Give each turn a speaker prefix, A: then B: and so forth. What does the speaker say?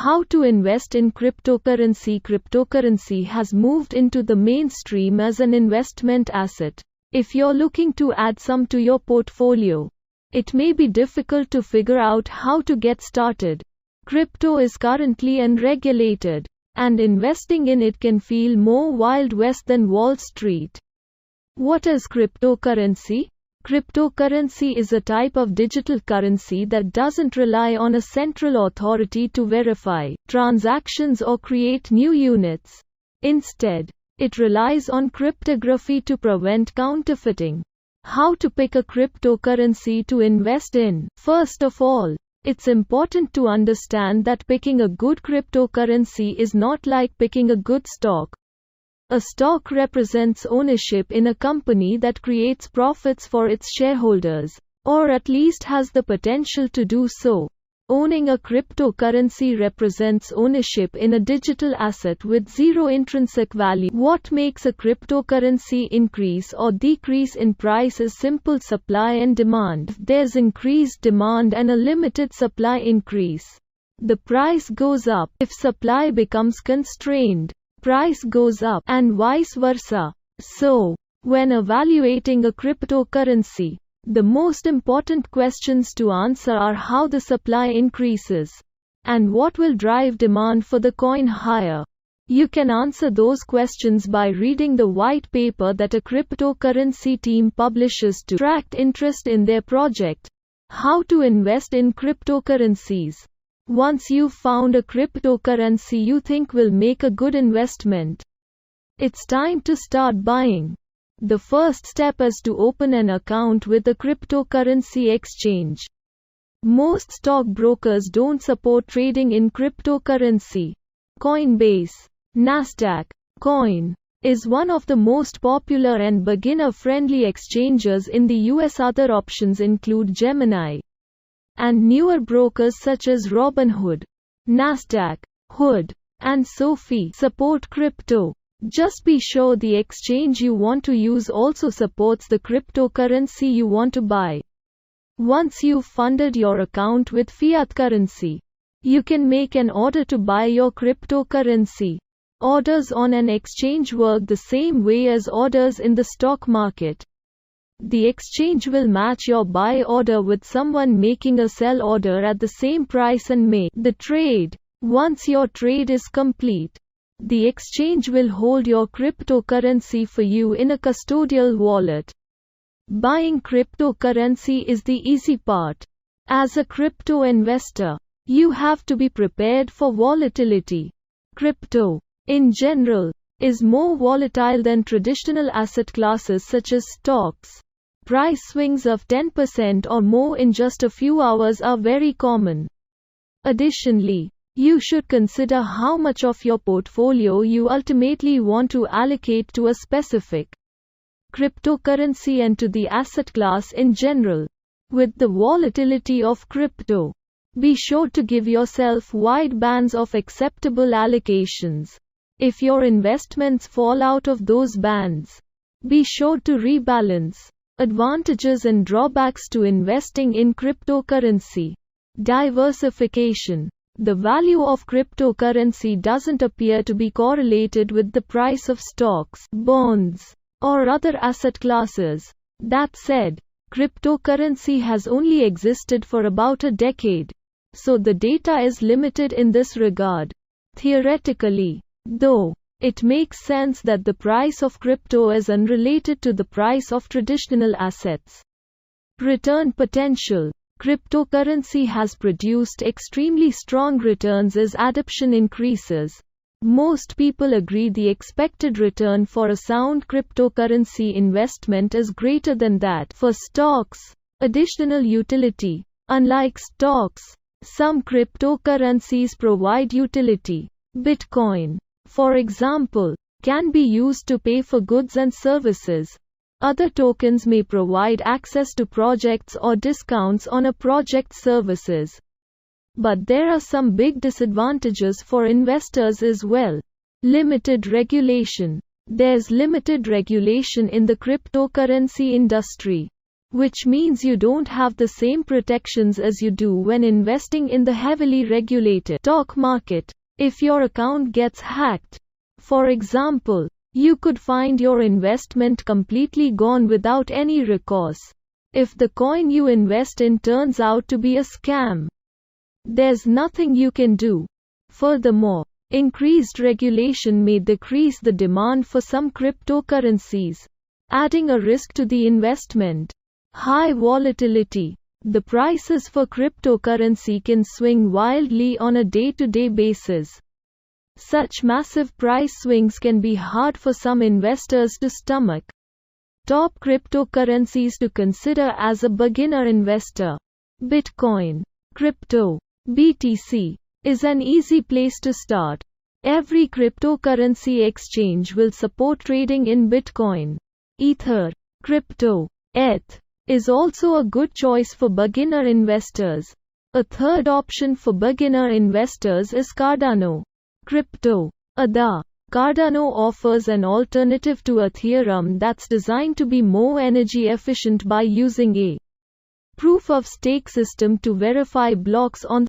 A: How to invest in cryptocurrency. Cryptocurrency has moved into the mainstream as an investment asset. If you're looking to add some to your portfolio, it may be difficult to figure out how to get started. Crypto is currently unregulated, and investing in it can feel more Wild West than Wall Street. What is cryptocurrency? Cryptocurrency is a type of digital currency that doesn't rely on a central authority to verify transactions or create new units. Instead, it relies on cryptography to prevent counterfeiting. How to pick a cryptocurrency to invest in? First of all, it's important to understand that picking a good cryptocurrency is not like picking a good stock. A stock represents ownership in a company that creates profits for its shareholders, or at least has the potential to do so. Owning a cryptocurrency represents ownership in a digital asset with zero intrinsic value. What makes a cryptocurrency increase or decrease in price is simple: supply and demand. If there's increased demand and a limited supply increase, the price goes up. If supply becomes constrained, price goes up, and vice versa. So, when evaluating a cryptocurrency, the most important questions to answer are how the supply increases, and what will drive demand for the coin higher. You can answer those questions by reading the white paper that a cryptocurrency team publishes to attract interest in their project. How to invest in cryptocurrencies. Once you've found a cryptocurrency you think will make a good investment, it's time to start buying. The first step is to open an account with a cryptocurrency exchange. Most stockbrokers don't support trading in cryptocurrency. Coinbase, Nasdaq, Coin is one of the most popular and beginner-friendly exchanges in the US. Other options include Gemini, and newer brokers such as Robinhood, Nasdaq, Hood, and Sophie support crypto. Just be sure the exchange you want to use also supports the cryptocurrency you want to buy. Once you've funded your account with fiat currency, you can make an order to buy your cryptocurrency. Orders on an exchange work the same way as orders in the stock market. The exchange will match your buy order with someone making a sell order at the same price and make the trade. Once your trade is complete, the exchange will hold your cryptocurrency for you in a custodial wallet. Buying cryptocurrency is the easy part. As a crypto investor, you have to be prepared for volatility. Crypto, in general, is more volatile than traditional asset classes such as stocks. Price swings of 10% or more in just a few hours are very common. Additionally, you should consider how much of your portfolio you ultimately want to allocate to a specific cryptocurrency and to the asset class in general. With the volatility of crypto, be sure to give yourself wide bands of acceptable allocations. If your investments fall out of those bands, be sure to rebalance. Advantages and drawbacks to investing in cryptocurrency. Diversification. The value of cryptocurrency doesn't appear to be correlated with the price of stocks, bonds, or other asset classes. That said, cryptocurrency has only existed for about a decade, so the data is limited in this regard. Theoretically, though, it makes sense that the price of crypto is unrelated to the price of traditional assets. Return potential. Cryptocurrency has produced extremely strong returns as adoption increases. Most people agree the expected return for a sound cryptocurrency investment is greater than that for stocks. Additional utility. Unlike stocks, some cryptocurrencies provide utility. Bitcoin, for example, can be used to pay for goods and services. Other tokens may provide access to projects or discounts on a project's services. But there are some big disadvantages for investors as well. Limited regulation. There's limited regulation in the cryptocurrency industry. which means you don't have the same protections as you do when investing in the heavily regulated stock market. If your account gets hacked, for example, you could find your investment completely gone without any recourse. If the coin you invest in turns out to be a scam, there's nothing you can do. Furthermore, increased regulation may decrease the demand for some cryptocurrencies, adding a risk to the investment. High volatility. The prices for cryptocurrency can swing wildly on a day-to-day basis. Such massive price swings can be hard for some investors to stomach. Top cryptocurrencies to consider as a beginner investor. Bitcoin. Crypto. BTC is an easy place to start. Every cryptocurrency exchange will support trading in Bitcoin. Ether. Crypto. ETH is also a good choice for beginner investors. A third option for beginner investors is Cardano. Crypto. ADA. Cardano offers an alternative to Ethereum that's designed to be more energy efficient by using a proof-of-stake system to verify blocks on